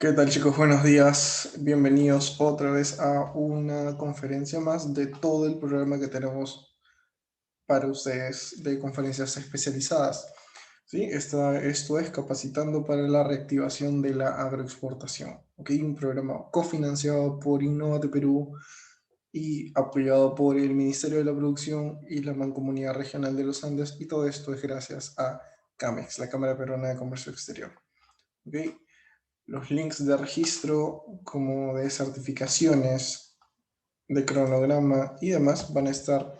¿Qué tal, chicos? Buenos días. Bienvenidos otra vez a una conferencia más de todo el programa que tenemos para ustedes de conferencias especializadas. ¿Sí? Esto es Capacitando para la Reactivación de la Agroexportación. ¿Ok? Un programa cofinanciado por Innovate Perú y apoyado por el Ministerio de la Producción y la Mancomunidad Regional de los Andes. Y todo esto es gracias a CAMEX, la Cámara Peruana de Comercio Exterior. ¿Ok? Los links de registro como de certificaciones, de cronograma y demás van a estar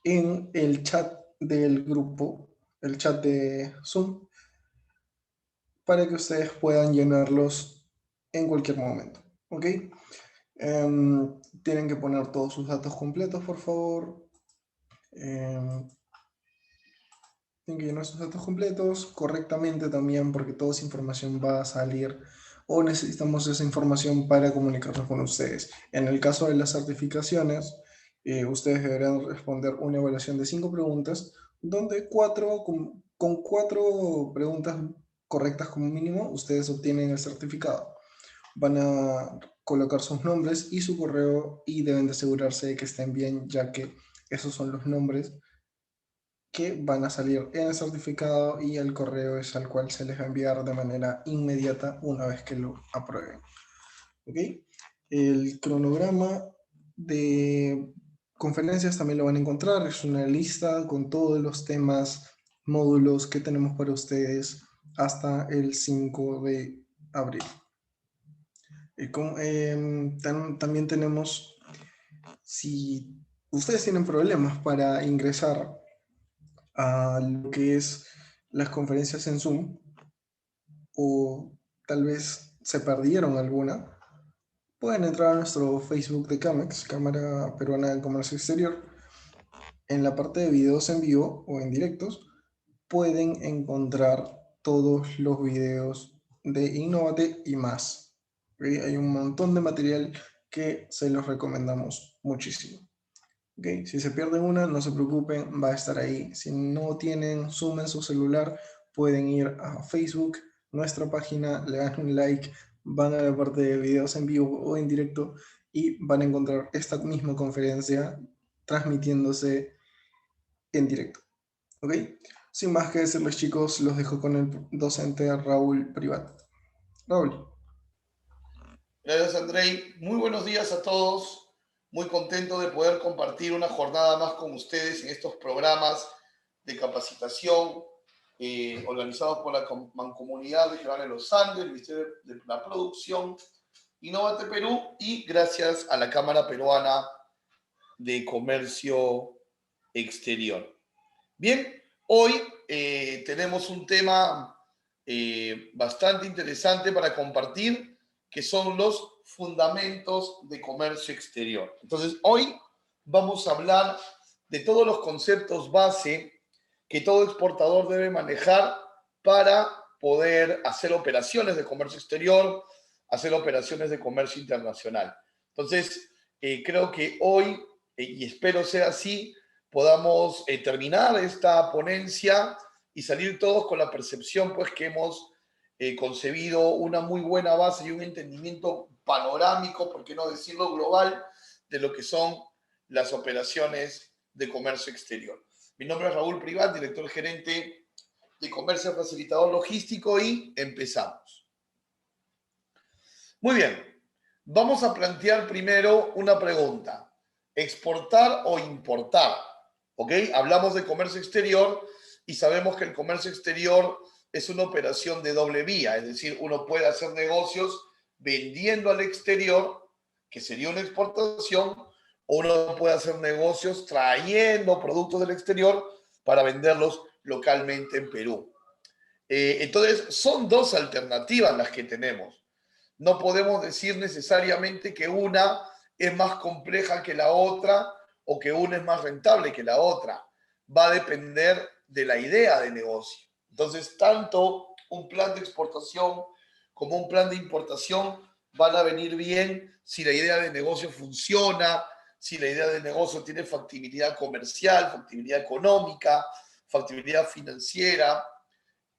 en el chat del grupo, el chat de Zoom, para que ustedes puedan llenarlos en cualquier momento. ¿Ok? Tienen que poner todos sus datos completos, por favor. Tienen que llenar sus datos completos correctamente también, porque toda esa información va a salir o necesitamos esa información para comunicarnos con ustedes. En el caso de las certificaciones, ustedes deberán responder una evaluación de 5 preguntas, donde con 4 preguntas correctas como mínimo, ustedes obtienen el certificado. Van a colocar sus nombres y su correo y deben de asegurarse de que estén bien, ya que esos son los nombres que van a salir en el certificado y el correo es al cual se les va a enviar de manera inmediata una vez que lo aprueben. ¿Ok? El cronograma de conferencias también lo van a encontrar. Es una lista con todos los temas, módulos que tenemos para ustedes hasta el 5 de abril. También tenemos, si ustedes tienen problemas para ingresar a lo que es las conferencias en Zoom, o tal vez se perdieron alguna, pueden entrar a nuestro Facebook de CAMEX, Cámara Peruana de Comercio Exterior. En la parte de videos en vivo o en directos, pueden encontrar todos los videos de Innovate y más. ¿Ok? Hay un montón de material que se los recomendamos muchísimo. ¿Ok? Si se pierden una, no se preocupen, va a estar ahí. Si no tienen Zoom en su celular, pueden ir a Facebook, nuestra página, le dan un like, van a la parte de videos en vivo o en directo y van a encontrar esta misma conferencia transmitiéndose en directo. ¿Ok? Sin más que decirles, chicos, los dejo con el docente Raúl Privat. Raúl. Gracias, Andrei. Muy buenos días a todos. Muy contento de poder compartir una jornada más con ustedes en estos programas de capacitación organizados por la Mancomunidad Regional de los Andes, el Ministerio de la Producción, Innovate Perú y gracias a la Cámara Peruana de Comercio Exterior. Bien, hoy tenemos un tema bastante interesante para compartir, que son los fundamentos de comercio exterior. Entonces, hoy vamos a hablar de todos los conceptos base que todo exportador debe manejar para poder hacer operaciones de comercio exterior, hacer operaciones de comercio internacional. Entonces, creo que hoy, y espero sea así, podamos terminar esta ponencia y salir todos con la percepción pues que hemos concebido una muy buena base y un entendimiento panorámico, por qué no decirlo global, de lo que son las operaciones de comercio exterior. Mi nombre es Raúl Privat, director gerente de Comercio Facilitador Logístico y empezamos. Muy bien, vamos a plantear primero una pregunta. ¿Exportar o importar? ¿Ok? Hablamos de comercio exterior y sabemos que el comercio exterior es una operación de doble vía, es decir, uno puede hacer negocios vendiendo al exterior, que sería una exportación, o uno puede hacer negocios trayendo productos del exterior para venderlos localmente en Perú. Entonces, son dos alternativas las que tenemos. No podemos decir necesariamente que una es más compleja que la otra o que una es más rentable que la otra. Va a depender de la idea de negocio. Entonces, tanto un plan de exportación como un plan de importación van a venir bien si la idea de negocio funciona, si la idea de negocio tiene factibilidad comercial, factibilidad económica, factibilidad financiera.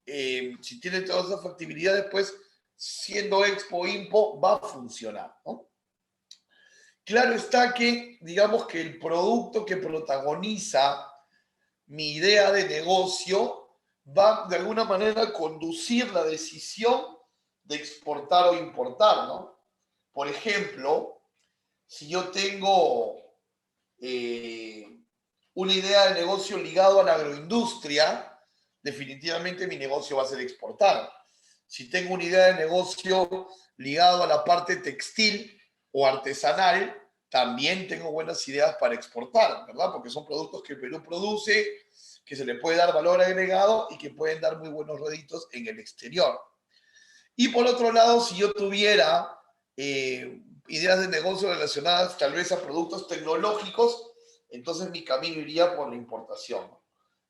Si tiene todas esas factibilidades, pues siendo Expo Impo, va a funcionar, ¿no? Claro está que, digamos que el producto que protagoniza mi idea de negocio va de alguna manera a conducir la decisión de exportar o importar, ¿no? Por ejemplo, si yo tengo eh, una idea de negocio ligado a la agroindustria, definitivamente mi negocio va a ser exportar. Si tengo una idea de negocio ligado a la parte textil o artesanal, también tengo buenas ideas para exportar, ¿verdad? Porque son productos que el Perú produce, que se le puede dar valor agregado y que pueden dar muy buenos réditos en el exterior. Y por otro lado, si yo tuviera ideas de negocio relacionadas tal vez a productos tecnológicos, entonces mi camino iría por la importación.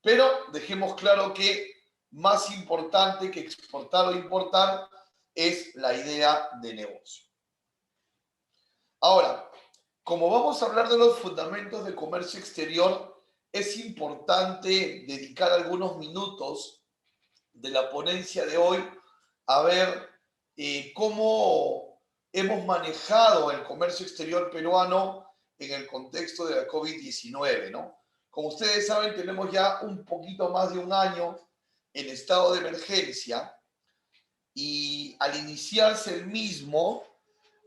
Pero dejemos claro que más importante que exportar o importar es la idea de negocio. Ahora, como vamos a hablar de los fundamentos del comercio exterior, es importante dedicar algunos minutos de la ponencia de hoy a ver cómo hemos manejado el comercio exterior peruano en el contexto de la COVID-19, ¿no? Como ustedes saben, tenemos ya un poquito más de un año en estado de emergencia y al iniciarse el mismo,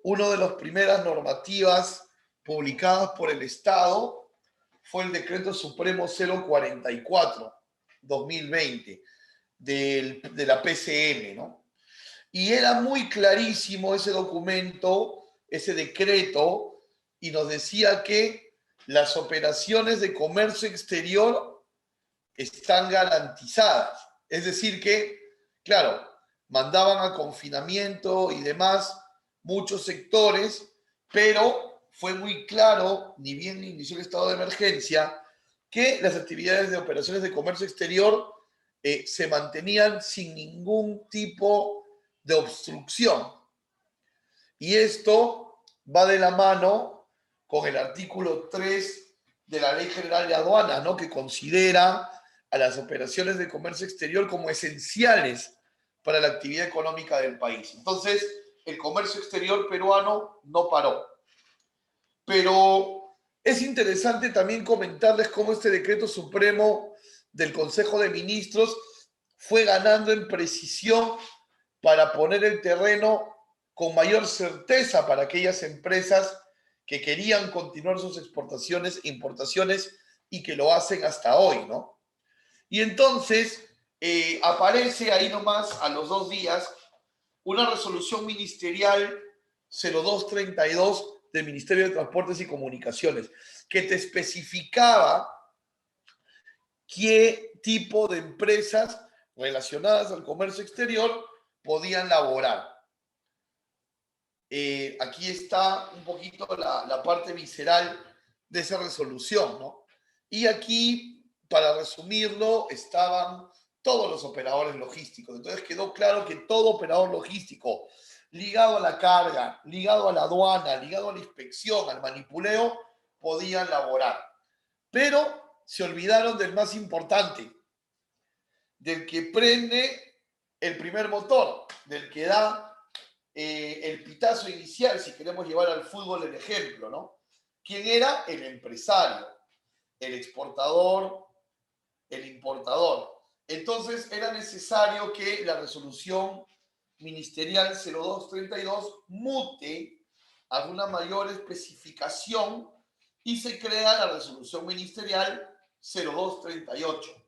una de las primeras normativas publicadas por el Estado fue el Decreto Supremo 044-2020 de la PCM, ¿no? Y era muy clarísimo ese documento, ese decreto, y nos decía que las operaciones de comercio exterior están garantizadas. Es decir que, claro, mandaban a confinamiento y demás muchos sectores, pero fue muy claro, ni bien inició el estado de emergencia, que las actividades de operaciones de comercio exterior se mantenían sin ningún tipo de obstrucción. Y esto va de la mano con el artículo 3 de la Ley General de Aduanas, ¿no? Que considera a las operaciones de comercio exterior como esenciales para la actividad económica del país. Entonces, el comercio exterior peruano no paró. Pero es interesante también comentarles cómo este decreto supremo del Consejo de Ministros fue ganando en precisión para poner el terreno con mayor certeza para aquellas empresas que querían continuar sus exportaciones e importaciones y que lo hacen hasta hoy, ¿no? Y entonces aparece ahí nomás a los 2 días una resolución ministerial 0232 del Ministerio de Transportes y Comunicaciones que te especificaba qué tipo de empresas relacionadas al comercio exterior podían laborar. Aquí está un poquito la parte visceral de esa resolución, ¿no? Y aquí, para resumirlo, estaban todos los operadores logísticos. Entonces quedó claro que todo operador logístico ligado a la carga, ligado a la aduana, ligado a la inspección, al manipuleo, podían laborar. Pero se olvidaron del más importante, del que prende el primer motor, del que da el pitazo inicial, si queremos llevar al fútbol el ejemplo, ¿no? ¿Quién era? El empresario, el exportador, el importador. Entonces era necesario que la resolución ministerial 0232 mute a una mayor especificación y se crea la resolución ministerial 0238,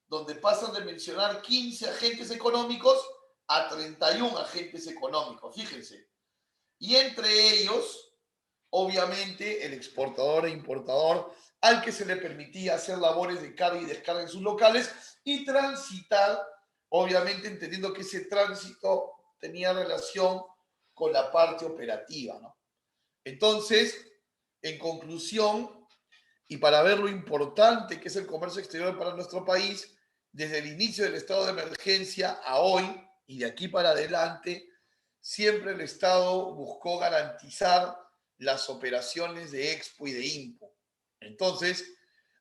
donde pasan de mencionar 15 agentes económicos a 31 agentes económicos, fíjense. Y entre ellos, obviamente, el exportador e importador, al que se le permitía hacer labores de carga y descarga en sus locales y transitar, obviamente entendiendo que ese tránsito tenía relación con la parte operativa, ¿no? Entonces, en conclusión, y para ver lo importante que es el comercio exterior para nuestro país, desde el inicio del estado de emergencia a hoy y de aquí para adelante, siempre el Estado buscó garantizar las operaciones de Expo y de Impo. Entonces,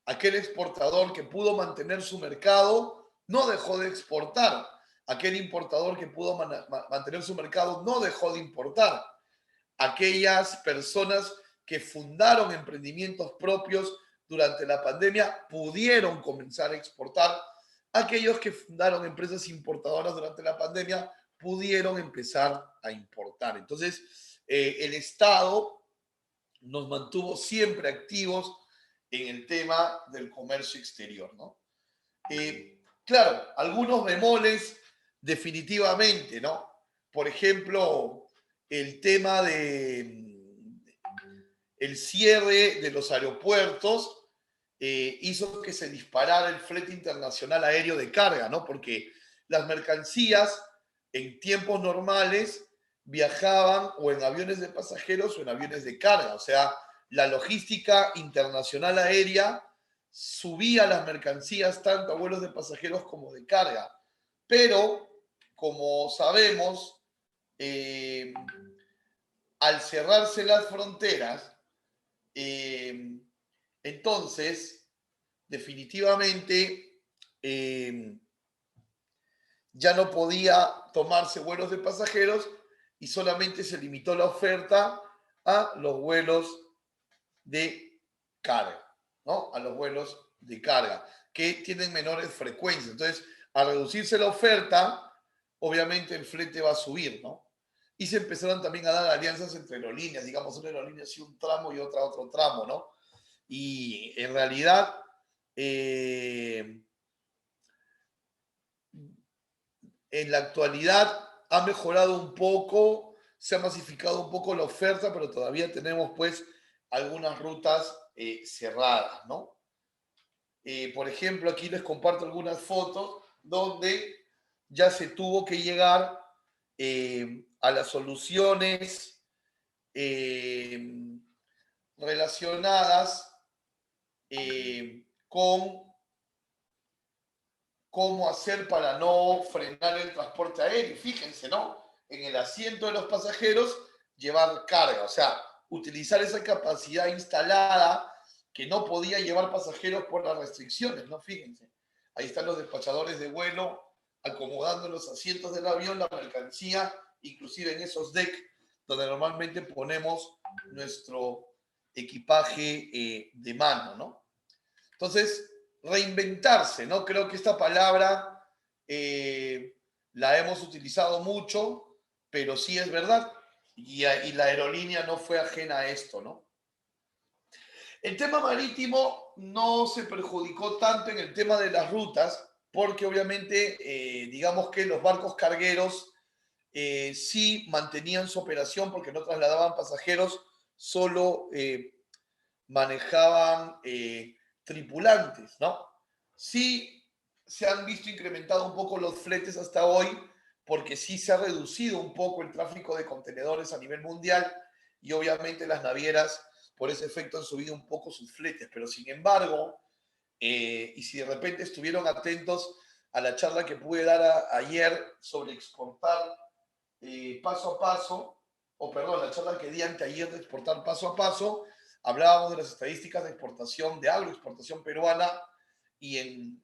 aquel exportador que pudo mantener su mercado no dejó de exportar. Aquel importador que pudo mantener su mercado no dejó de importar. Aquellas personas que fundaron emprendimientos propios durante la pandemia pudieron comenzar a exportar. Aquellos que fundaron empresas importadoras durante la pandemia pudieron empezar a importar. Entonces, el Estado nos mantuvo siempre activos en el tema del comercio exterior, ¿no? Claro, algunos bemoles definitivamente, ¿no? Por ejemplo, el tema de el cierre de los aeropuertos hizo que se disparara el flete internacional aéreo de carga, ¿no? Porque las mercancías en tiempos normales viajaban o en aviones de pasajeros o en aviones de carga. O sea, la logística internacional aérea subía las mercancías tanto a vuelos de pasajeros como de carga. Pero, como sabemos, al cerrarse las fronteras, entonces, definitivamente, ya no podía tomarse vuelos de pasajeros y solamente se limitó la oferta a los vuelos de carga, ¿no? A los vuelos de carga, que tienen menores frecuencias. Entonces, al reducirse la oferta, obviamente el flete va a subir, ¿no? Y se empezaron también a dar alianzas entre aerolíneas, digamos, una aerolínea sí un tramo y otra otro tramo, ¿no? Y en realidad, en la actualidad ha mejorado un poco, se ha masificado un poco la oferta, pero todavía tenemos pues algunas rutas cerradas, ¿no? Por ejemplo, aquí les comparto algunas fotos donde ya se tuvo que llegar a las soluciones relacionadas con cómo hacer para no frenar el transporte aéreo. Fíjense, ¿no? En el asiento de los pasajeros llevar carga, o sea, utilizar esa capacidad instalada que no podía llevar pasajeros por las restricciones, ¿no? Fíjense. Ahí están los despachadores de vuelo acomodando los asientos del avión, la mercancía, inclusive en esos decks donde normalmente ponemos nuestro equipaje de mano, ¿no? Entonces, reinventarse, ¿no? Creo que esta palabra la hemos utilizado mucho, pero sí es verdad. Y la aerolínea no fue ajena a esto, ¿no? El tema marítimo no se perjudicó tanto en el tema de las rutas, porque obviamente, digamos que los barcos cargueros sí mantenían su operación porque no trasladaban pasajeros, solo manejaban tripulantes, ¿no? Sí se han visto incrementado un poco los fletes hasta hoy, porque sí se ha reducido un poco el tráfico de contenedores a nivel mundial y obviamente las navieras por ese efecto han subido un poco sus fletes, pero sin embargo, y si de repente estuvieron atentos a la charla que pude dar ayer sobre exportar paso a paso, o perdón, la charla que di anteayer de exportar paso a paso, hablábamos de las estadísticas de exportación, de agroexportación peruana, y en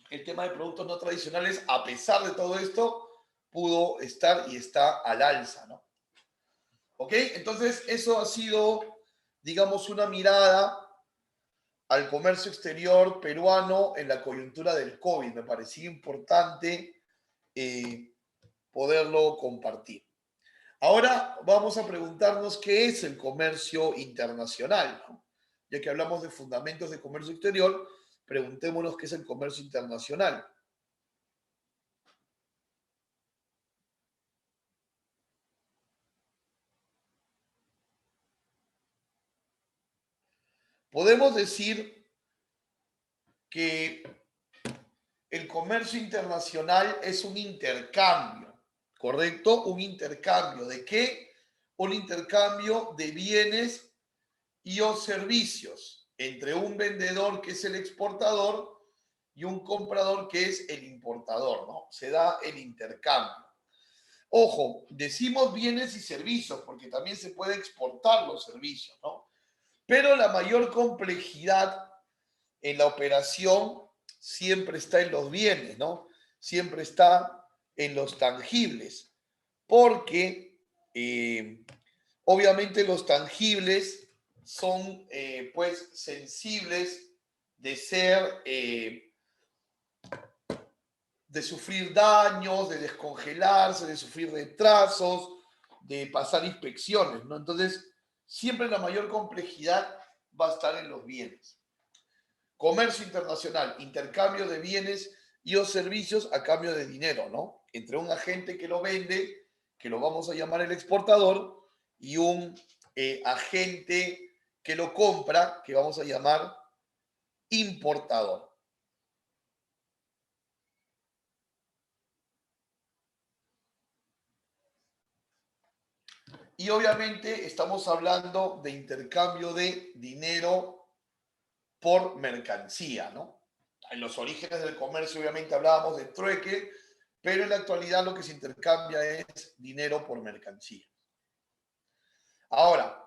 el tema de productos no tradicionales, a pesar de todo esto, pudo estar y está al alza, ¿no? ¿Ok? Entonces, eso ha sido, digamos, una mirada al comercio exterior peruano en la coyuntura del COVID. Me parecía importante poderlo compartir. Ahora vamos a preguntarnos qué es el comercio internacional, ¿no? Ya que hablamos de fundamentos de comercio exterior, preguntémonos qué es el comercio internacional. Podemos decir que el comercio internacional es un intercambio, ¿correcto? Un intercambio. ¿De qué? Un intercambio de bienes y o servicios entre un vendedor que es el exportador y un comprador que es el importador, ¿no? Se da el intercambio. Ojo, decimos bienes y servicios porque también se puede exportar los servicios, ¿no? Pero la mayor complejidad en la operación siempre está en los bienes, ¿no? siempre está en los tangibles, porque obviamente los tangibles son pues sensibles de ser, de sufrir daños, de descongelarse, de sufrir retrasos, de pasar inspecciones, ¿no? Entonces, siempre la mayor complejidad va a estar en los bienes. Comercio internacional, intercambio de bienes y o servicios a cambio de dinero, ¿no? Entre un agente que lo vende, que lo vamos a llamar el exportador, y un agente que lo compra, que vamos a llamar importador. Y obviamente estamos hablando de intercambio de dinero por mercancía, ¿no? En los orígenes del comercio obviamente hablábamos de trueque, pero en la actualidad lo que se intercambia es dinero por mercancía. Ahora,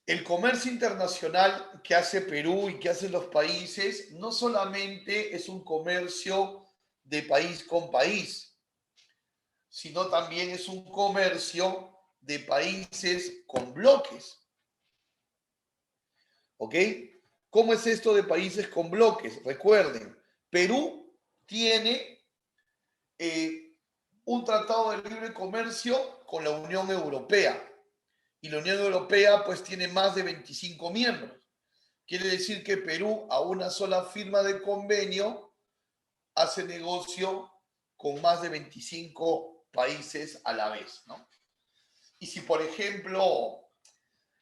el comercio internacional que hace Perú y que hacen los países no solamente es un comercio de país con país, sino también es un comercio de países con bloques. ¿Ok? ¿Cómo es esto de países con bloques? Recuerden, Perú tiene un tratado de libre comercio con la Unión Europea. Y la Unión Europea pues tiene más de 25 miembros. Quiere decir que Perú a una sola firma de convenio hace negocio con más de 25 países a la vez, ¿no? Y si, por ejemplo,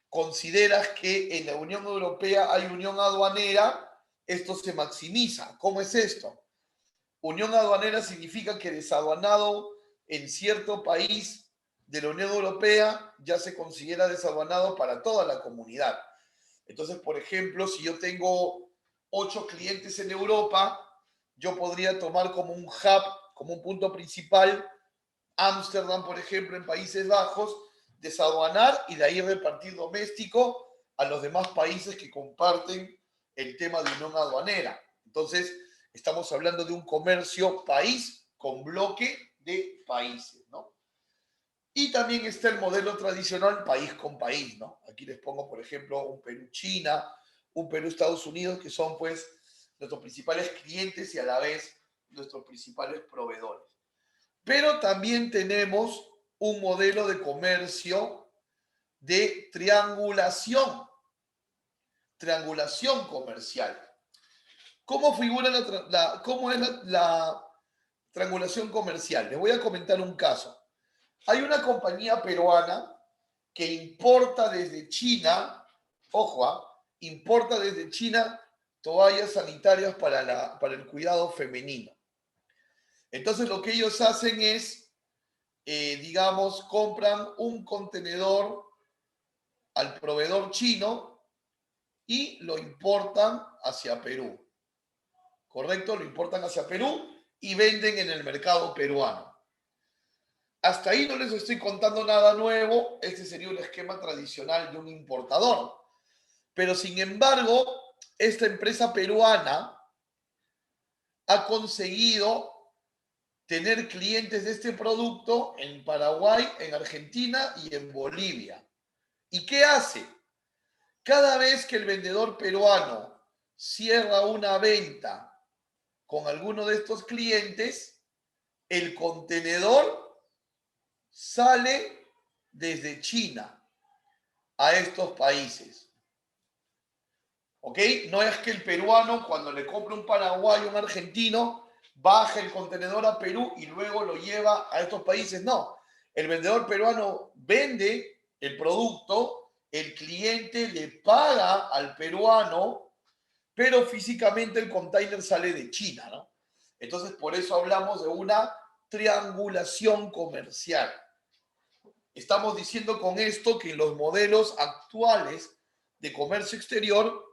consideras que en la Unión Europea hay unión aduanera, esto se maximiza. ¿Cómo es esto? Unión aduanera significa que desaduanado en cierto país de la Unión Europea ya se considera desaduanado para toda la comunidad. Entonces, por ejemplo, si yo tengo 8 clientes en Europa, yo podría tomar como un hub, como un punto principal, Ámsterdam, por ejemplo, en Países Bajos, desaduanar y de ahí repartir doméstico a los demás países que comparten el tema de unión aduanera. Entonces, estamos hablando de un comercio país con bloque de países, ¿no? Y también está el modelo tradicional país con país, ¿no? Aquí les pongo, por ejemplo, un Perú-China, un Perú-Estados Unidos, que son, pues, nuestros principales clientes y a la vez nuestros principales proveedores. Pero también tenemos un modelo de comercio de triangulación comercial. ¿Cómo figura cómo es la triangulación comercial? Les voy a comentar un caso. Hay una compañía peruana que importa desde China, ojo, importa desde China toallas sanitarias para el cuidado femenino. Entonces lo que ellos hacen es, digamos, compran un contenedor al proveedor chino y lo importan hacia Perú. ¿Correcto? Lo importan hacia Perú y venden en el mercado peruano. Hasta ahí no les estoy contando nada nuevo. Este sería un esquema tradicional de un importador. Pero sin embargo, esta empresa peruana ha conseguido tener clientes de este producto en Paraguay, en Argentina y en Bolivia. ¿Y qué hace? Cada vez que el vendedor peruano cierra una venta con alguno de estos clientes, el contenedor sale desde China a estos países. ¿Ok? No es que el peruano, cuando le compra un paraguayo, un argentino, baja el contenedor a Perú y luego lo lleva a estos países. No. El vendedor peruano vende el producto, el cliente le paga al peruano, pero físicamente el container sale de China, ¿no? Entonces, por eso hablamos de una triangulación comercial. Estamos diciendo con esto que en los modelos actuales de comercio exterior,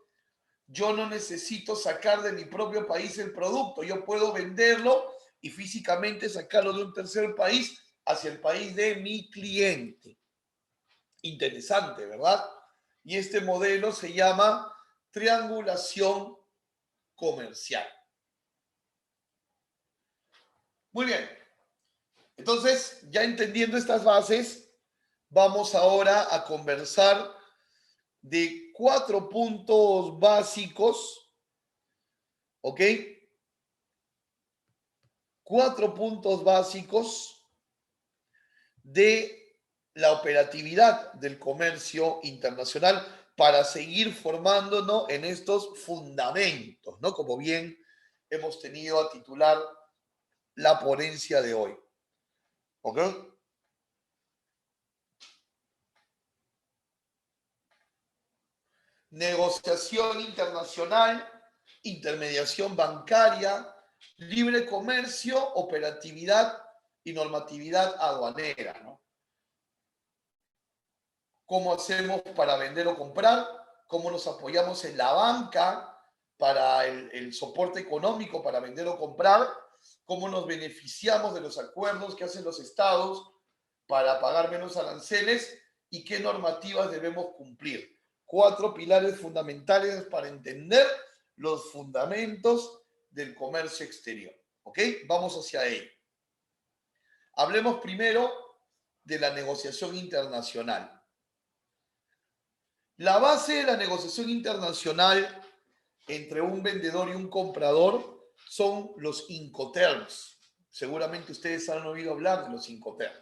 yo no necesito sacar de mi propio país el producto. Yo puedo venderlo y físicamente sacarlo de un tercer país hacia el país de mi cliente. Interesante, ¿verdad? Y este modelo se llama triangulación comercial. Muy bien. Entonces, ya entendiendo estas bases, vamos ahora a conversar de 4 puntos básicos, ¿ok? 4 puntos básicos de la operatividad del comercio internacional para seguir formándonos en estos fundamentos, ¿no? Como bien hemos tenido a titular la ponencia de hoy, ¿ok? Negociación internacional, intermediación bancaria, libre comercio, operatividad y normatividad aduanera, ¿no? ¿Cómo hacemos para vender o comprar? ¿Cómo nos apoyamos en la banca para el soporte económico para vender o comprar? ¿Cómo nos beneficiamos de los acuerdos que hacen los estados para pagar menos aranceles? ¿Y qué normativas debemos cumplir? 4 pilares fundamentales para entender los fundamentos del comercio exterior. ¿Ok? Vamos hacia ello. Hablemos primero de la negociación internacional. La base de la negociación internacional entre un vendedor y un comprador son los Incoterms. Seguramente ustedes han oído hablar de los Incoterms.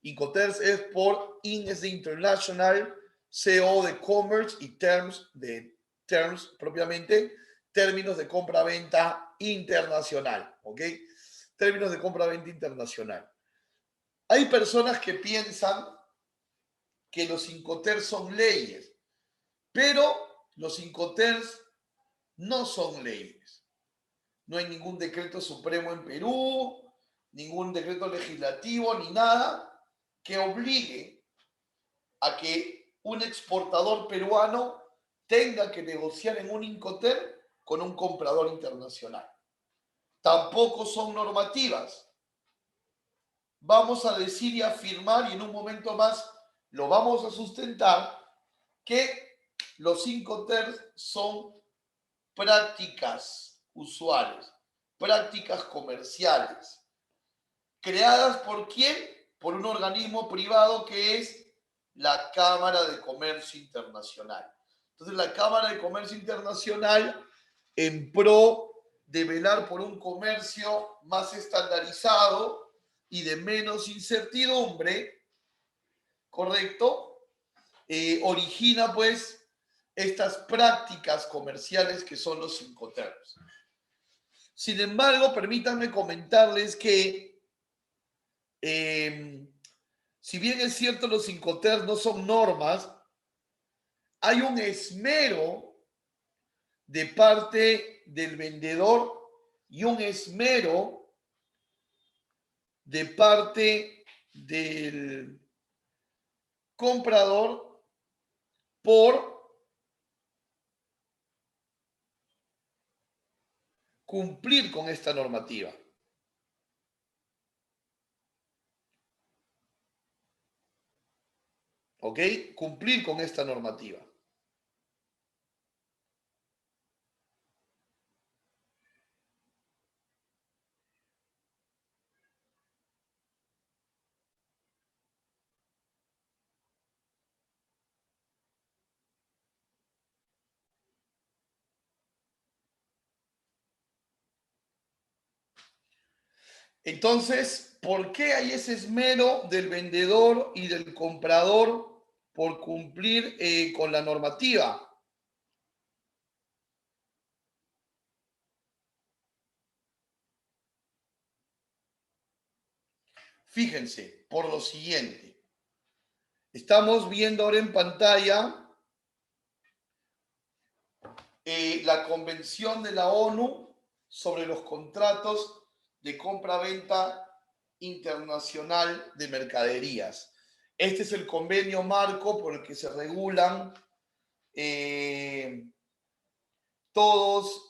Incoterms es por In es de International, CO de Commerce y Terms de Terms propiamente, términos de compra-venta internacional, ¿ok? Términos de compra-venta internacional. Hay personas que piensan que los Incoterms son leyes, pero los Incoterms no son leyes. No hay ningún decreto supremo en Perú, ningún decreto legislativo, ni nada que obligue a que un exportador peruano tenga que negociar en un Incoterm con un comprador internacional. Tampoco son normativas. Vamos a decir y afirmar, y en un momento más lo vamos a sustentar, que los Incoterms son prácticas usuales, prácticas comerciales, creadas ¿por quién? Por un organismo privado que es la Cámara de Comercio Internacional. Entonces, la Cámara de Comercio Internacional, en pro de velar por un comercio más estandarizado y de menos incertidumbre, ¿correcto? Origina pues estas prácticas comerciales que son los Incoterms. Sin embargo, permítanme comentarles que si bien es cierto los Incoterms no son normas, hay un esmero de parte del vendedor y un esmero de parte del comprador por cumplir con esta normativa. ¿Ok? Cumplir con esta normativa. Entonces, ¿por qué hay ese esmero del vendedor y del comprador por cumplir con la normativa? Fíjense, por lo siguiente. Estamos viendo ahora en pantalla la Convención de la ONU sobre los contratos de compra-venta internacional de mercaderías. Este es el convenio marco por el que se regulan todos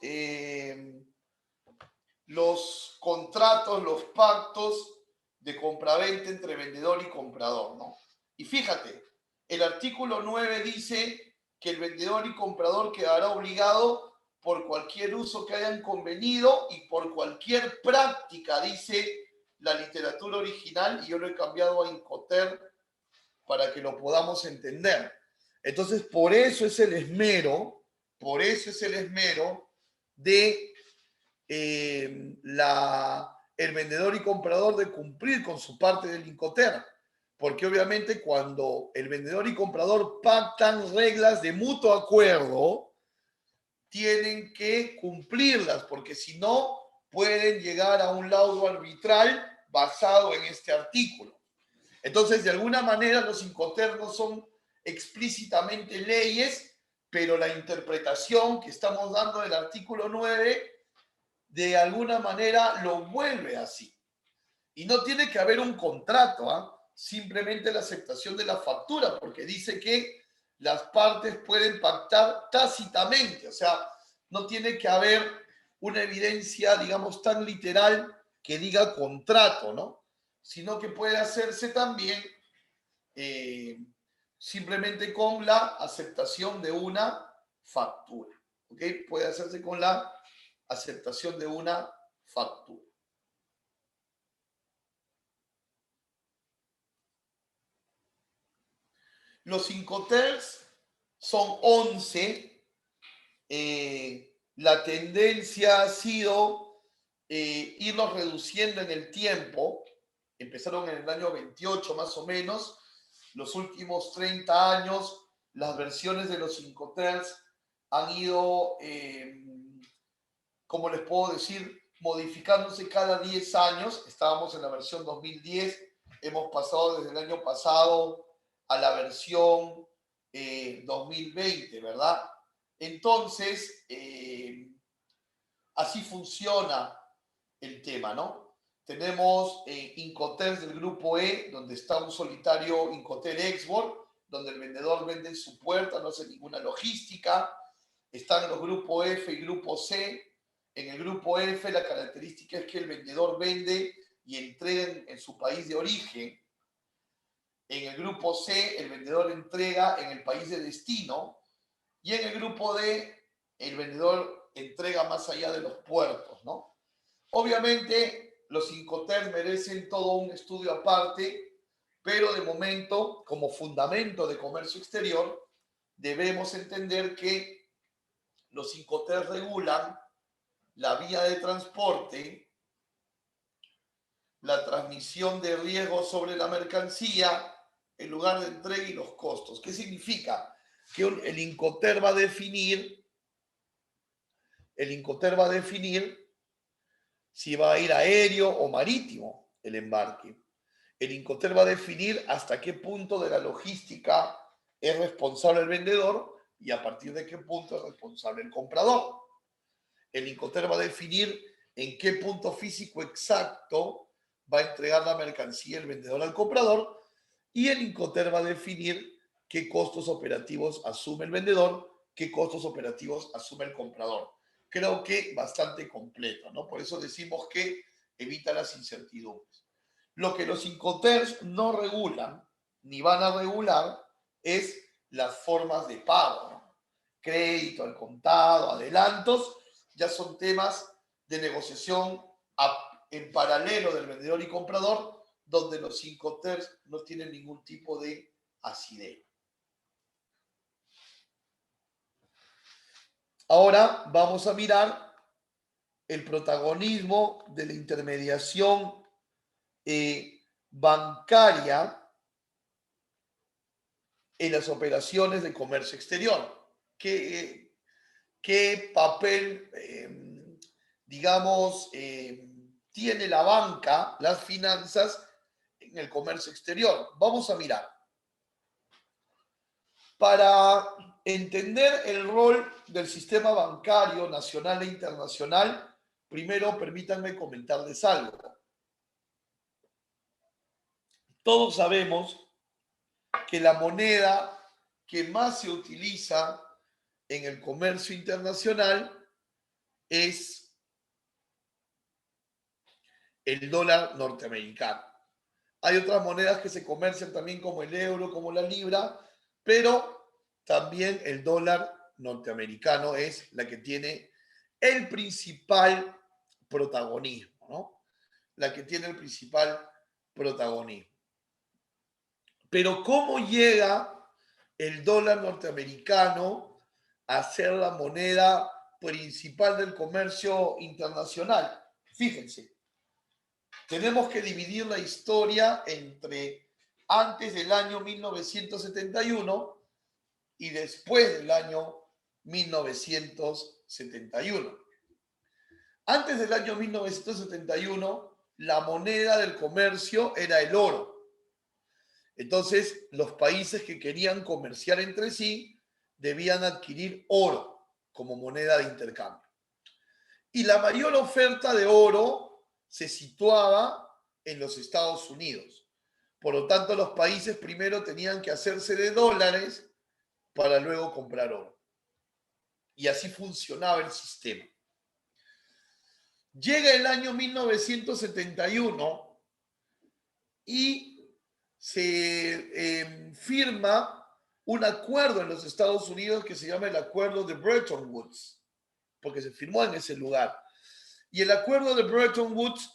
los contratos, los pactos de compraventa entre vendedor y comprador, ¿no? Y fíjate, el artículo 9 dice que el vendedor y comprador quedará obligado por cualquier uso que hayan convenido y por cualquier práctica, dice la literatura original, y yo lo he cambiado a Incoterm para que lo podamos entender. Entonces, por eso es el esmero de el vendedor y comprador de cumplir con su parte del Incoterm. Porque obviamente cuando el vendedor y comprador pactan reglas de mutuo acuerdo, tienen que cumplirlas, porque si no, pueden llegar a un laudo arbitral basado en este artículo. Entonces, de alguna manera, los Incoterms no son explícitamente leyes, pero la interpretación que estamos dando del artículo 9, de alguna manera lo vuelve así. Y no tiene que haber un contrato, simplemente la aceptación de la factura, porque dice que las partes pueden pactar tácitamente, o sea, no tiene que haber una evidencia, digamos, tan literal que diga contrato, ¿no? Sino que puede hacerse también simplemente con la aceptación de una factura, ¿ok? Puede hacerse con la aceptación de una factura. Los Incoterms son 11. La tendencia ha sido irlos reduciendo en el tiempo. Empezaron en el año 28 más o menos. Los últimos 30 años, las versiones de los Incoterms han ido, ¿cómo les puedo decir? Modificándose cada 10 años. Estábamos en la versión 2010. Hemos pasado desde el año pasado a la versión 2020, ¿verdad? Entonces, así funciona el tema, ¿no? Tenemos Incoterms del grupo E, donde está un solitario Incoterm Export, donde el vendedor vende en su puerta, no hace ninguna logística. Están los grupos F y grupo C. En el grupo F la característica es que el vendedor vende y entrega en su país de origen. En el grupo C el vendedor entrega en el país de destino. Y en el grupo D, el vendedor entrega más allá de los puertos, ¿no? Obviamente, los Incoterms merecen todo un estudio aparte, pero de momento, como fundamento de comercio exterior, debemos entender que los Incoterms regulan la vía de transporte, la transmisión de riesgos sobre la mercancía, el lugar de entrega y los costos. ¿Qué significa? Que el Incoterm va a definir si va a ir aéreo o marítimo el embarque. El Incoterm va a definir hasta qué punto de la logística es responsable el vendedor y a partir de qué punto es responsable el comprador. El Incoterm va a definir en qué punto físico exacto va a entregar la mercancía el vendedor al comprador, y el Incoterm va a definir qué costos operativos asume el vendedor, qué costos operativos asume el comprador. Creo que bastante completo, ¿no? Por eso decimos que evita las incertidumbres. Lo que los Incoterms no regulan, ni van a regular, es las formas de pago, ¿no? Crédito al contado, adelantos, ya son temas de negociación en paralelo del vendedor y comprador, donde los Incoterms no tienen ningún tipo de asidero. Ahora vamos a mirar el protagonismo de la intermediación bancaria en las operaciones de comercio exterior. ¿Qué papel, digamos, tiene la banca, las finanzas en el comercio exterior? Vamos a mirar. Para entender el rol del sistema bancario nacional e internacional, primero permítanme comentarles algo. Todos sabemos que la moneda que más se utiliza en el comercio internacional es el dólar norteamericano. Hay otras monedas que se comercian también como el euro, como la libra, pero también el dólar norteamericano es la que tiene el principal protagonismo, ¿no? La que tiene el principal protagonismo. Pero ¿cómo llega el dólar norteamericano a ser la moneda principal del comercio internacional? Fíjense, tenemos que dividir la historia entre antes del año 1971 y después del año 1971. Antes del año 1971, la moneda del comercio era el oro. Entonces, los países que querían comerciar entre sí debían adquirir oro como moneda de intercambio. Y la mayor oferta de oro se situaba en los Estados Unidos. Por lo tanto, los países primero tenían que hacerse de dólares para luego comprar oro. Y así funcionaba el sistema. Llega el año 1971 y se firma un acuerdo en los Estados Unidos que se llama el Acuerdo de Bretton Woods, porque se firmó en ese lugar. Y el Acuerdo de Bretton Woods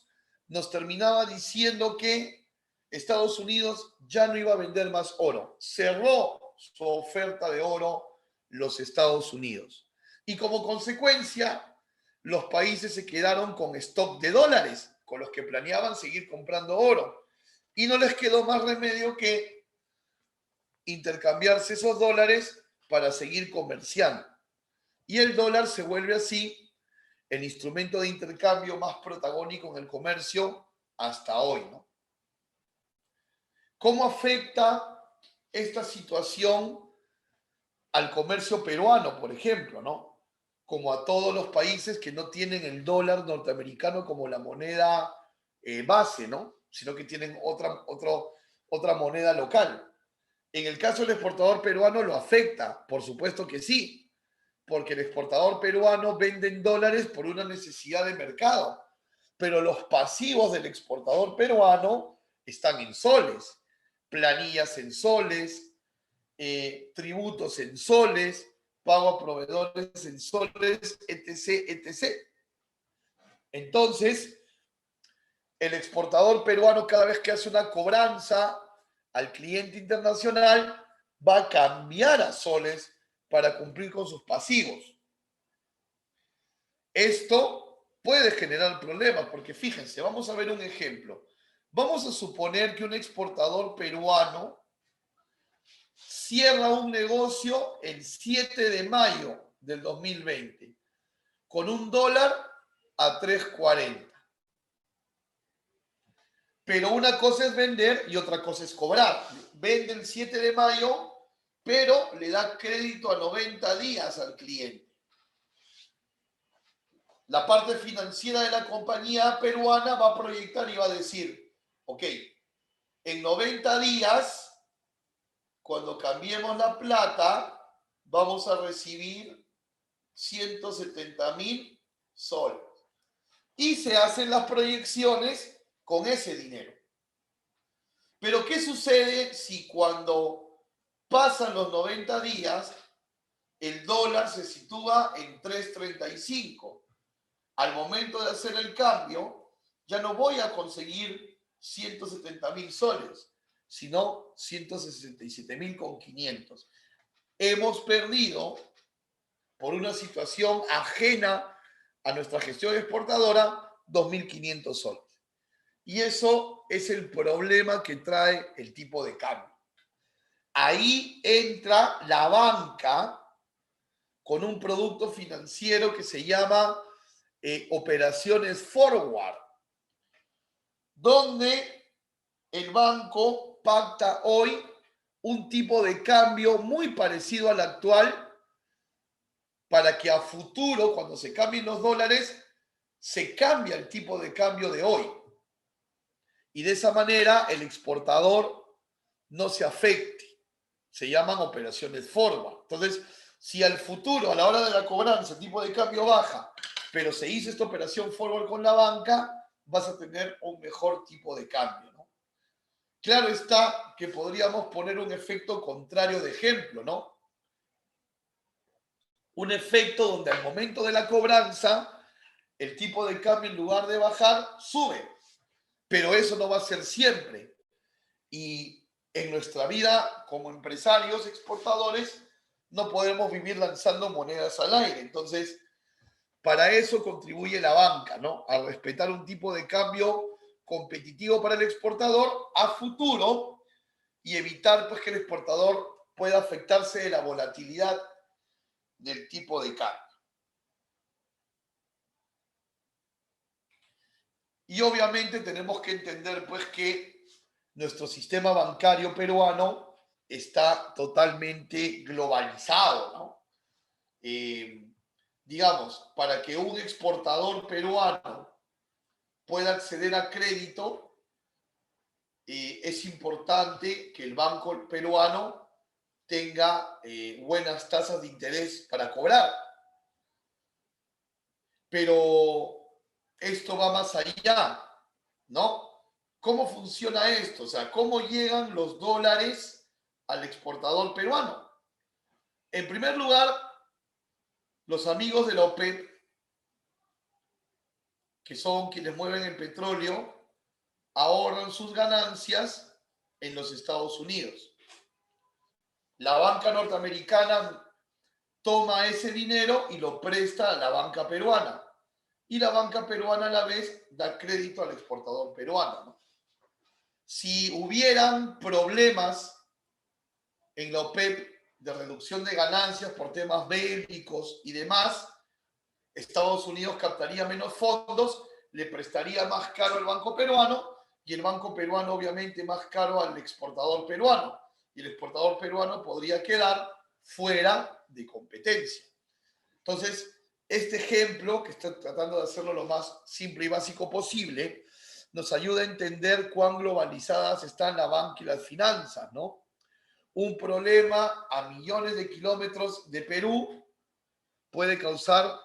nos terminaba diciendo que Estados Unidos ya no iba a vender más oro. Cerró su oferta de oro los Estados Unidos. Y como consecuencia, los países se quedaron con stock de dólares, con los que planeaban seguir comprando oro. Y no les quedó más remedio que intercambiarse esos dólares para seguir comerciando. Y el dólar se vuelve así el instrumento de intercambio más protagónico en el comercio hasta hoy, ¿no? ¿Cómo afecta esta situación al comercio peruano, por ejemplo, ¿no? Como a todos los países que no tienen el dólar norteamericano como la moneda base, ¿no? Sino que tienen otra moneda local. En el caso del exportador peruano lo afecta, por supuesto que sí, porque el exportador peruano vende en dólares por una necesidad de mercado, pero los pasivos del exportador peruano están en soles, planillas en soles, tributos en soles, pago a proveedores en soles, etc., etc. Entonces, el exportador peruano cada vez que hace una cobranza al cliente internacional va a cambiar a soles para cumplir con sus pasivos. Esto puede generar problemas porque fíjense, vamos a ver un ejemplo. Vamos a suponer que un exportador peruano cierra un negocio el 7 de mayo del 2020 con un dólar a 3.40. Pero una cosa es vender y otra cosa es cobrar. Vende el 7 de mayo, pero le da crédito a 90 días al cliente. La parte financiera de la compañía peruana va a proyectar y va a decir, ok, en 90 días, cuando cambiemos la plata, vamos a recibir 170.000 soles. Y se hacen las proyecciones con ese dinero. Pero ¿qué sucede si cuando pasan los 90 días, el dólar se sitúa en 3.35? Al momento de hacer el cambio, ya no voy a conseguir 170.000 soles, sino 167.500. Hemos perdido, por una situación ajena a nuestra gestión exportadora, 2.500 soles. Y eso es el problema que trae el tipo de cambio. Ahí entra la banca con un producto financiero que se llama operaciones forward, donde el banco pacta hoy un tipo de cambio muy parecido al actual para que a futuro, cuando se cambien los dólares, se cambie el tipo de cambio de hoy. Y de esa manera el exportador no se afecte. Se llaman operaciones forward. Entonces, si al futuro, a la hora de la cobranza, el tipo de cambio baja, pero se hizo esta operación forward con la banca, vas a tener un mejor tipo de cambio, ¿no? Claro está que podríamos poner un efecto contrario de ejemplo, ¿no? un efecto donde al momento de la cobranza el tipo de cambio en lugar de bajar sube, pero eso no va a ser siempre. Y en nuestra vida como empresarios exportadores no podemos vivir lanzando monedas al aire. Entonces, para eso contribuye la banca, ¿no? A respetar un tipo de cambio competitivo para el exportador a futuro y evitar pues que el exportador pueda afectarse de la volatilidad del tipo de cambio. Y obviamente tenemos que entender pues que nuestro sistema bancario peruano está totalmente globalizado, ¿no? Digamos, para que un exportador peruano pueda acceder a crédito, es importante que el banco peruano tenga buenas tasas de interés para cobrar. Pero esto va más allá, ¿no? ¿Cómo funciona esto? O sea, ¿cómo llegan los dólares al exportador peruano? En primer lugar, los amigos de la OPEP, que son quienes mueven el petróleo, ahorran sus ganancias en los Estados Unidos. La banca norteamericana toma ese dinero y lo presta a la banca peruana. Y la banca peruana a la vez da crédito al exportador peruano, ¿no? Si hubieran problemas en la OPEP de reducción de ganancias por temas bélicos y demás, Estados Unidos captaría menos fondos, le prestaría más caro al banco peruano y el banco peruano obviamente más caro al exportador peruano. Y el exportador peruano podría quedar fuera de competencia. Entonces, este ejemplo, que estoy tratando de hacerlo lo más simple y básico posible, nos ayuda a entender cuán globalizadas están la banca y las finanzas, ¿no? Un problema a millones de kilómetros de Perú puede causar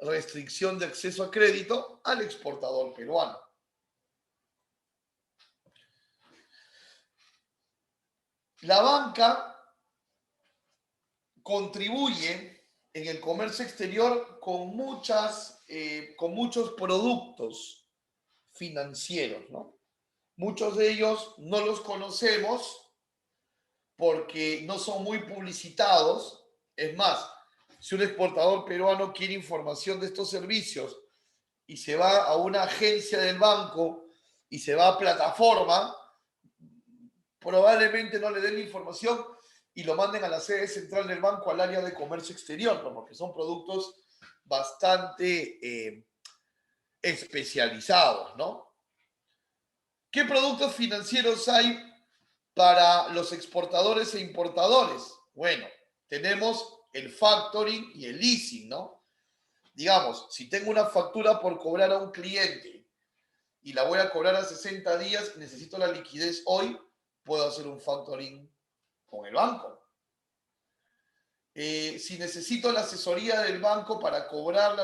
restricción de acceso a crédito al exportador peruano. La banca contribuye en el comercio exterior con muchos productos financieros, ¿no? Muchos de ellos no los conocemos porque no son muy publicitados. Es más, si un exportador peruano quiere información de estos servicios y se va a una agencia del banco y se va a plataforma, probablemente no le den la información y lo manden a la sede central del banco al área de comercio exterior, ¿no? Porque son productos bastante especializados, ¿no? ¿Qué productos financieros hay para los exportadores e importadores? Bueno, tenemos el factoring y el leasing, ¿no? Digamos, si tengo una factura por cobrar a un cliente y la voy a cobrar a 60 días y necesito la liquidez hoy, puedo hacer un factoring con el banco. Si necesito la asesoría del banco para cobrarle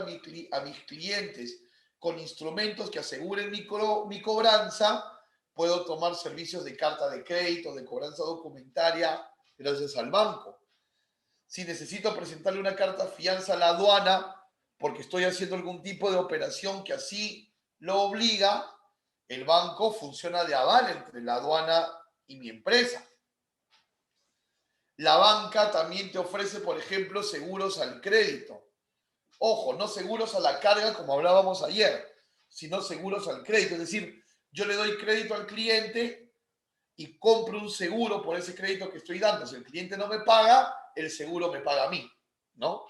a mis clientes con instrumentos que aseguren mi cobranza, puedo tomar servicios de carta de crédito, de cobranza documentaria, gracias al banco. Si necesito presentarle una carta fianza a la aduana porque estoy haciendo algún tipo de operación que así lo obliga, el banco funciona de aval entre la aduana y mi empresa. La banca también te ofrece, por ejemplo, seguros al crédito. Ojo, no seguros a la carga como hablábamos ayer, sino seguros al crédito. Es decir, yo le doy crédito al cliente y compro un seguro por ese crédito que estoy dando. Si el cliente no me paga, el seguro me paga a mí, ¿no?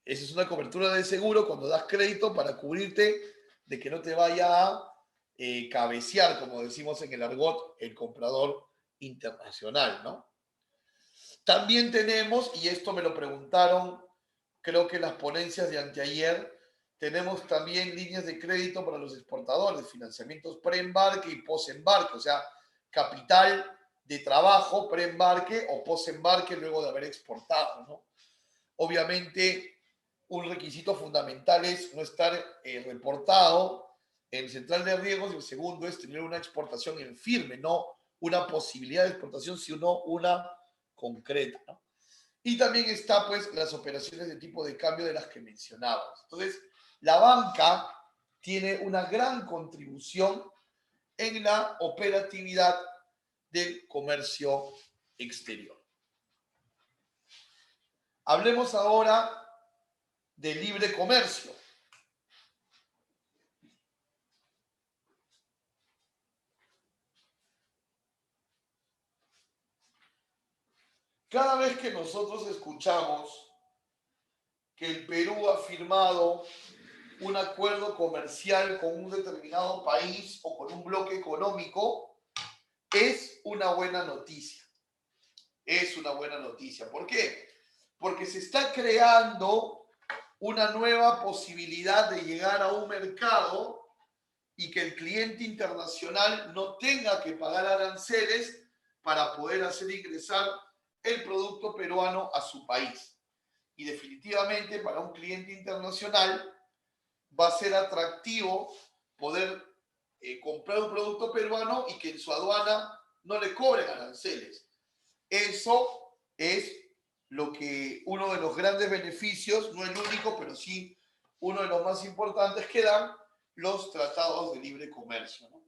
Esa es una cobertura de seguro cuando das crédito para cubrirte de que no te vaya a cabecear, como decimos en el argot, el comprador internacional, ¿no? También tenemos, y esto me lo preguntaron, creo que en las ponencias de anteayer, tenemos también líneas de crédito para los exportadores, financiamientos pre-embarque y post-embarque, o sea, capital de trabajo pre-embarque o post-embarque luego de haber exportado, ¿no? Obviamente, un requisito fundamental es no estar reportado en central de riesgos y el segundo es tener una exportación en firme, no una posibilidad de exportación, sino una concreta, ¿no? Y también está, pues, las operaciones de tipo de cambio de las que mencionábamos. Entonces, la banca tiene una gran contribución en la operatividad del comercio exterior. Hablemos ahora de libre comercio. Cada vez que nosotros escuchamos que el Perú ha firmado un acuerdo comercial con un determinado país o con un bloque económico, es una buena noticia. Es una buena noticia. ¿Por qué? Porque se está creando una nueva posibilidad de llegar a un mercado y que el cliente internacional no tenga que pagar aranceles para poder hacer ingresar el producto peruano a su país. Y definitivamente para un cliente internacional va a ser atractivo poder comprar un producto peruano y que en su aduana no le cobren aranceles. Eso es lo que uno de los grandes beneficios, no el único, pero sí uno de los más importantes que dan los tratados de libre comercio, ¿no?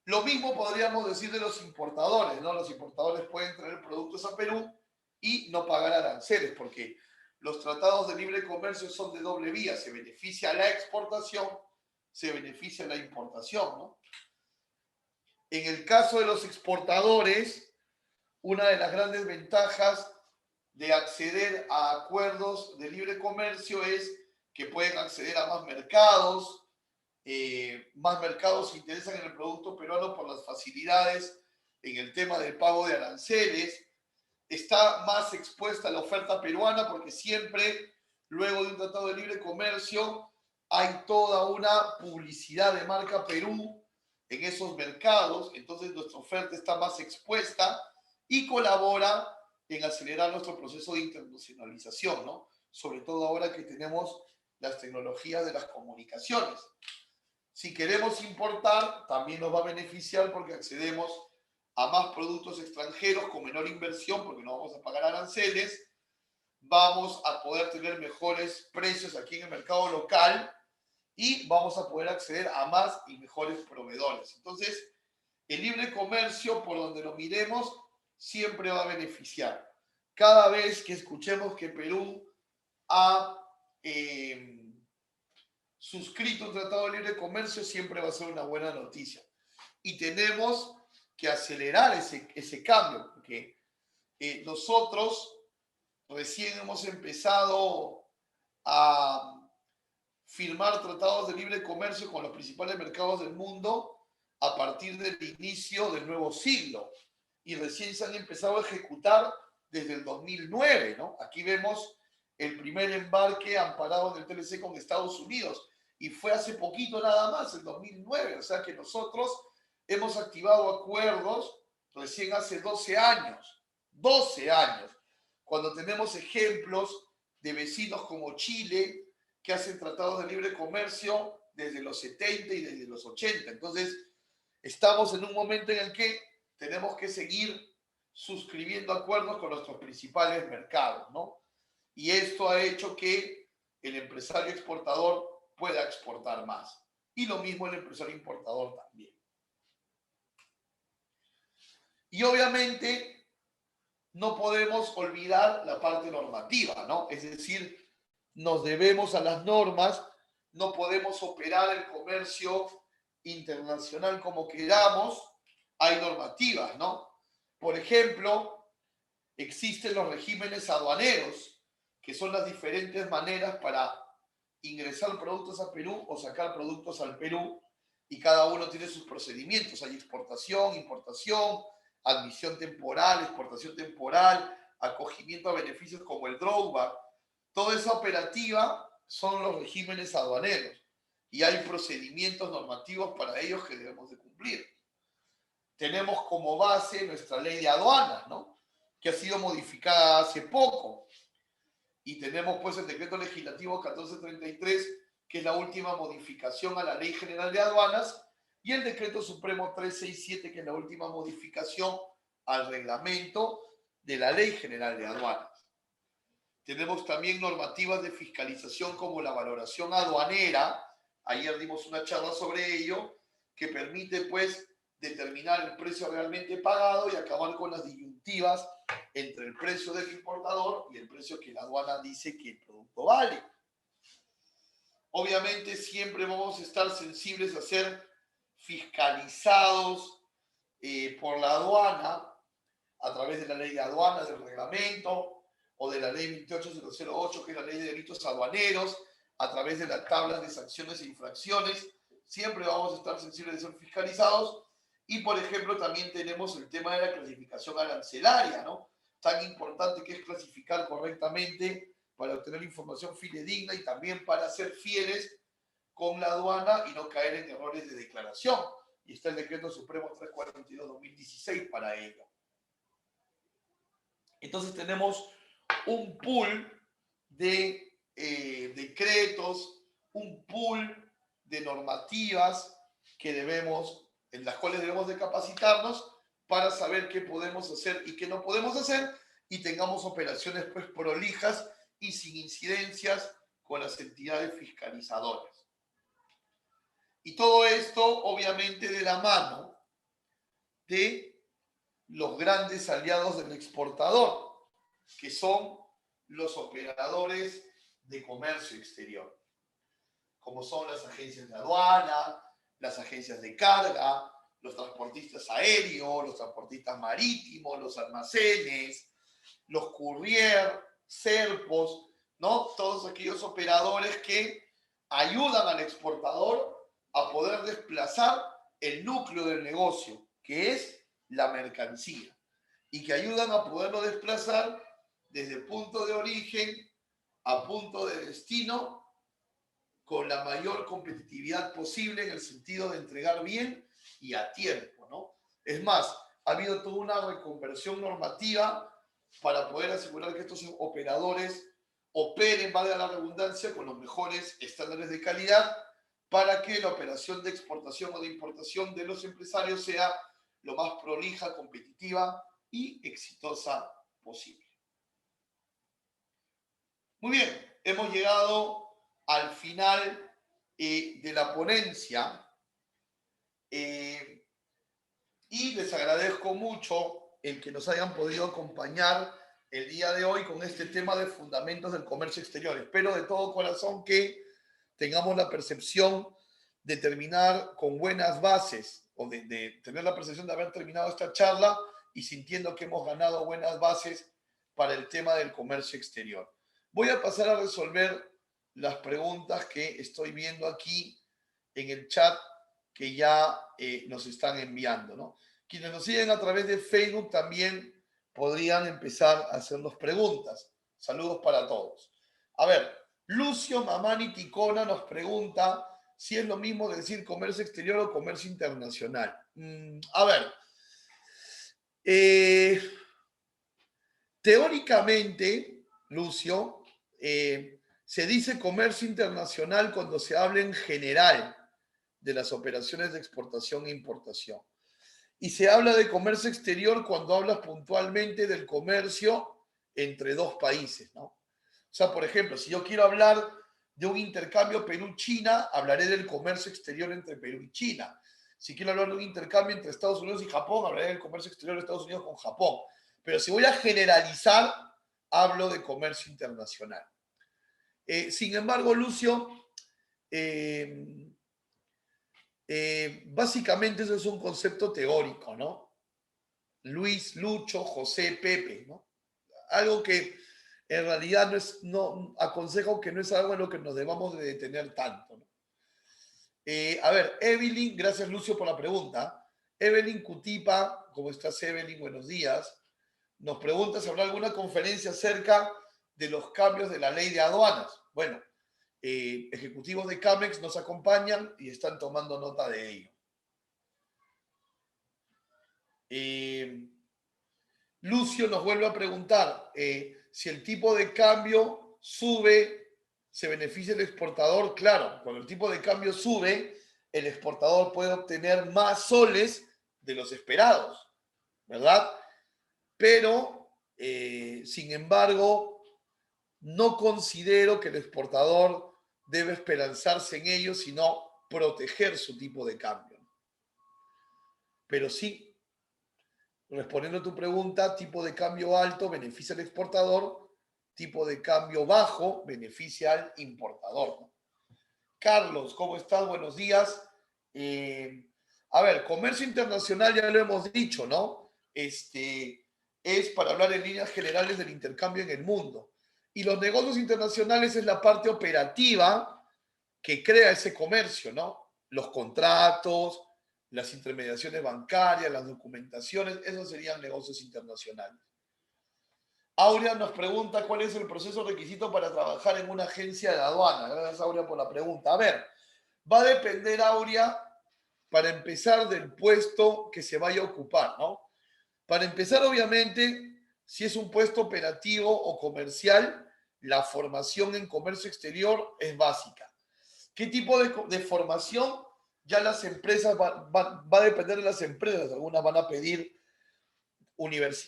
Lo mismo podríamos decir de los importadores, ¿no? Los importadores pueden traer productos a Perú y no pagar aranceles, porque los tratados de libre comercio son de doble vía, se beneficia la exportación, se beneficia la importación, ¿no? En el caso de los exportadores, una de las grandes ventajas de acceder a acuerdos de libre comercio es que pueden acceder a más mercados se interesan en el producto peruano por las facilidades en el tema del pago de aranceles, está más expuesta a la oferta peruana porque siempre, luego de un tratado de libre comercio, hay toda una publicidad de marca Perú en esos mercados, entonces nuestra oferta está más expuesta y colabora en acelerar nuestro proceso de internacionalización, ¿no? Sobre todo ahora que tenemos las tecnologías de las comunicaciones. Si queremos importar, también nos va a beneficiar porque accedemos a más productos extranjeros con menor inversión, porque no vamos a pagar aranceles, vamos a poder tener mejores precios aquí en el mercado local y vamos a poder acceder a más y mejores proveedores. Entonces, el libre comercio, por donde lo miremos, siempre va a beneficiar. Cada vez que escuchemos que Perú ha suscrito un tratado de libre comercio, siempre va a ser una buena noticia. Y tenemos que acelerar ese cambio, porque nosotros recién hemos empezado a firmar tratados de libre comercio con los principales mercados del mundo a partir del inicio del nuevo siglo. Y recién se han empezado a ejecutar desde el 2009, ¿no? Aquí vemos el primer embarque amparado en el TLC con Estados Unidos. Y fue hace poquito nada más, el 2009. O sea que nosotros hemos activado acuerdos recién hace 12 años. 12 años. Cuando tenemos ejemplos de vecinos como Chile, que hacen tratados de libre comercio desde los 70 y desde los 80. Entonces, estamos en un momento en el que tenemos que seguir suscribiendo acuerdos con nuestros principales mercados, ¿no? Y esto ha hecho que el empresario exportador pueda exportar más. Y lo mismo el empresario importador también. Y obviamente no podemos olvidar la parte normativa, ¿no? Es decir, nos debemos a las normas, no podemos operar el comercio internacional como queramos, hay normativas, ¿no? Por ejemplo, existen los regímenes aduaneros, que son las diferentes maneras para ingresar productos a Perú o sacar productos al Perú, y cada uno tiene sus procedimientos. Hay exportación, importación, admisión temporal, exportación temporal, acogimiento a beneficios como el drawback. Toda esa operativa son los regímenes aduaneros y hay procedimientos normativos para ellos que debemos de cumplir. Tenemos como base nuestra ley de aduanas, ¿no? Que ha sido modificada hace poco. Y tenemos pues el decreto legislativo 1433, que es la última modificación a la Ley General de Aduanas, y el decreto supremo 367, que es la última modificación al reglamento de la Ley General de Aduanas. Tenemos también normativas de fiscalización como la valoración aduanera. Ayer dimos una charla sobre ello, que permite pues determinar el precio realmente pagado y acabar con las disyuntivas entre el precio del importador y el precio que la aduana dice que el producto vale. Obviamente siempre vamos a estar sensibles a ser fiscalizados por la aduana a través de la ley de aduana, del reglamento o de la ley 28008, que es la ley de delitos aduaneros, a través de las tablas de sanciones e infracciones. Siempre vamos a estar sensibles de ser fiscalizados. Y, por ejemplo, también tenemos el tema de la clasificación arancelaria, ¿no? Tan importante que es clasificar correctamente para obtener información fidedigna y también para ser fieles con la aduana y no caer en errores de declaración. Y está el Decreto Supremo 342-2016 para ello. Entonces tenemos un pool de decretos, un pool de normativas en las cuales debemos de capacitarnos para saber qué podemos hacer y qué no podemos hacer y tengamos operaciones pues prolijas y sin incidencias con las entidades fiscalizadoras. Y todo esto obviamente de la mano de los grandes aliados del exportador, que son los operadores de comercio exterior, como son las agencias de aduana, las agencias de carga, los transportistas aéreos, los transportistas marítimos, los almacenes, los courier, serpos, ¿no? Todos aquellos operadores que ayudan al exportador a poder desplazar el núcleo del negocio, que es la mercancía, y que ayudan a poderlo desplazar desde punto de origen a punto de destino con la mayor competitividad posible en el sentido de entregar bien y a tiempo, ¿no? Es más, ha habido toda una reconversión normativa para poder asegurar que estos operadores operen, valga la redundancia, con los mejores estándares de calidad para que la operación de exportación o de importación de los empresarios sea lo más prolija, competitiva y exitosa posible. Muy bien, hemos llegado al final de la ponencia y les agradezco mucho el que nos hayan podido acompañar el día de hoy con este tema de fundamentos del comercio exterior. Espero de todo corazón que tengamos la percepción de terminar con buenas bases o de tener la percepción de haber terminado esta charla y sintiendo que hemos ganado buenas bases para el tema del comercio exterior. Voy a pasar a resolver las preguntas que estoy viendo aquí en el chat que ya nos están enviando, ¿no? Quienes nos siguen a través de Facebook también podrían empezar a hacernos preguntas. Saludos para todos. A ver, Lucio Mamani Ticona nos pregunta si es lo mismo decir comercio exterior o comercio internacional. A ver, teóricamente, Lucio, se dice comercio internacional cuando se habla en general de las operaciones de exportación e importación. Y se habla de comercio exterior cuando hablas puntualmente del comercio entre dos países, ¿no? O sea, por ejemplo, si yo quiero hablar de un intercambio Perú-China, hablaré del comercio exterior entre Perú y China. Si quiero hablar de un intercambio entre Estados Unidos y Japón, hablaré del comercio exterior de Estados Unidos con Japón. Pero si voy a generalizar, hablo de comercio internacional. Sin embargo, Lucio, básicamente eso es un concepto teórico, ¿no? Luis, Lucho, José, Pepe, ¿no? Algo que en realidad aconsejo que no es algo en lo que nos debamos de detener tanto, ¿no? A ver, Evelyn, gracias Lucio por la pregunta. Evelyn Cutipa, ¿cómo estás Evelyn? Buenos días. Nos pregunta si habrá alguna conferencia acerca de los cambios de la ley de aduanas. Bueno, ejecutivos de CAMEX nos acompañan y están tomando nota de ello. Lucio nos vuelve a preguntar si el tipo de cambio sube, ¿se beneficia el exportador? Claro, cuando el tipo de cambio sube, el exportador puede obtener más soles de los esperados, ¿verdad? Pero, sin embargo, no considero que el exportador debe esperanzarse en ello, sino proteger su tipo de cambio. Pero sí, respondiendo a tu pregunta, tipo de cambio alto beneficia al exportador, tipo de cambio bajo beneficia al importador. Carlos, ¿cómo estás? Buenos días. A ver, comercio internacional ya lo hemos dicho, ¿no? Es para hablar en líneas generales del intercambio en el mundo. Y los negocios internacionales es la parte operativa que crea ese comercio, ¿no? Los contratos, las intermediaciones bancarias, las documentaciones, esos serían negocios internacionales. Aurea nos pregunta cuál es el proceso requisito para trabajar en una agencia de aduana. Gracias, Aurea, por la pregunta. A ver, va a depender, Aurea, para empezar, del puesto que se vaya a ocupar, ¿no? Para empezar, obviamente, si es un puesto operativo o comercial, la formación en comercio exterior es básica. ¿Qué tipo de formación? Ya las empresas, va a depender de las empresas. Algunas van a pedir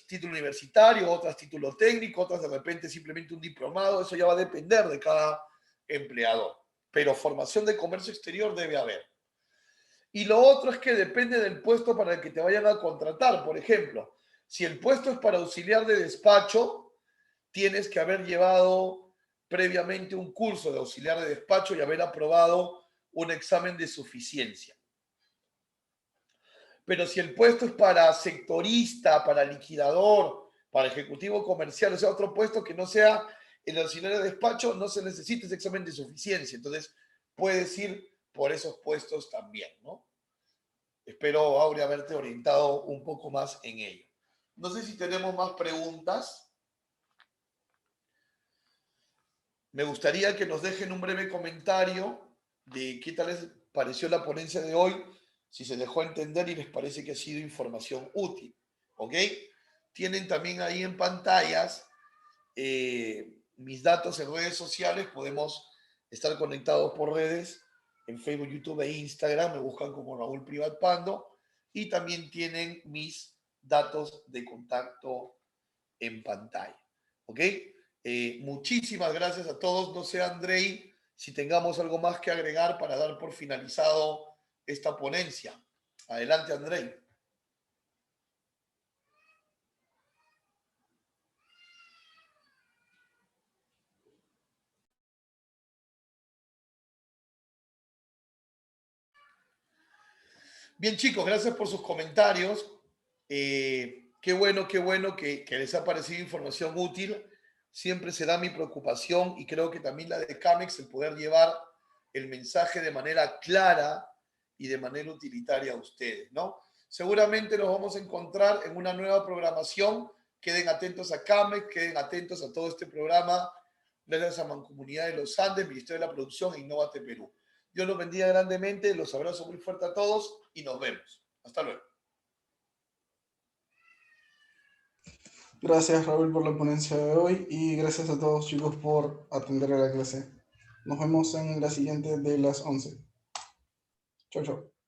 título universitario, otras título técnico, otras de repente simplemente un diplomado. Eso ya va a depender de cada empleador. Pero formación de comercio exterior debe haber. Y lo otro es que depende del puesto para el que te vayan a contratar. Por ejemplo, si el puesto es para auxiliar de despacho, tienes que haber llevado previamente un curso de auxiliar de despacho y haber aprobado un examen de suficiencia. Pero si el puesto es para sectorista, para liquidador, para ejecutivo comercial, o sea, otro puesto que no sea el auxiliar de despacho, no se necesita ese examen de suficiencia. Entonces, puedes ir por esos puestos también, ¿no? Espero, Aurea, haberte orientado un poco más en ello. No sé si tenemos más preguntas. Me gustaría que nos dejen un breve comentario de qué tal les pareció la ponencia de hoy, si se dejó entender y les parece que ha sido información útil. ¿Ok? Tienen también ahí en pantallas mis datos en redes sociales. Podemos estar conectados por redes en Facebook, YouTube e Instagram. Me buscan como Raúl Privat Pando. Y también tienen mis datos de contacto en pantalla. ¿Ok? Muchísimas gracias a todos. No sé, Andrei, si tengamos algo más que agregar para dar por finalizado esta ponencia. Adelante, Andrei. Bien, chicos, gracias por sus comentarios. Qué bueno que les ha parecido información útil. Siempre será mi preocupación y creo que también la de Camex el poder llevar el mensaje de manera clara y de manera utilitaria a ustedes, ¿no? Seguramente nos vamos a encontrar en una nueva programación. Queden atentos a Camex, queden atentos a todo este programa. Gracias a Mancomunidad de los Andes, Ministerio de la Producción e Innovate Perú. Dios los bendiga grandemente, los abrazo muy fuerte a todos y nos vemos. Hasta luego. Gracias, Raúl, por la ponencia de hoy y gracias a todos, chicos, por atender a la clase. Nos vemos en la siguiente de las 11. Chau, chau.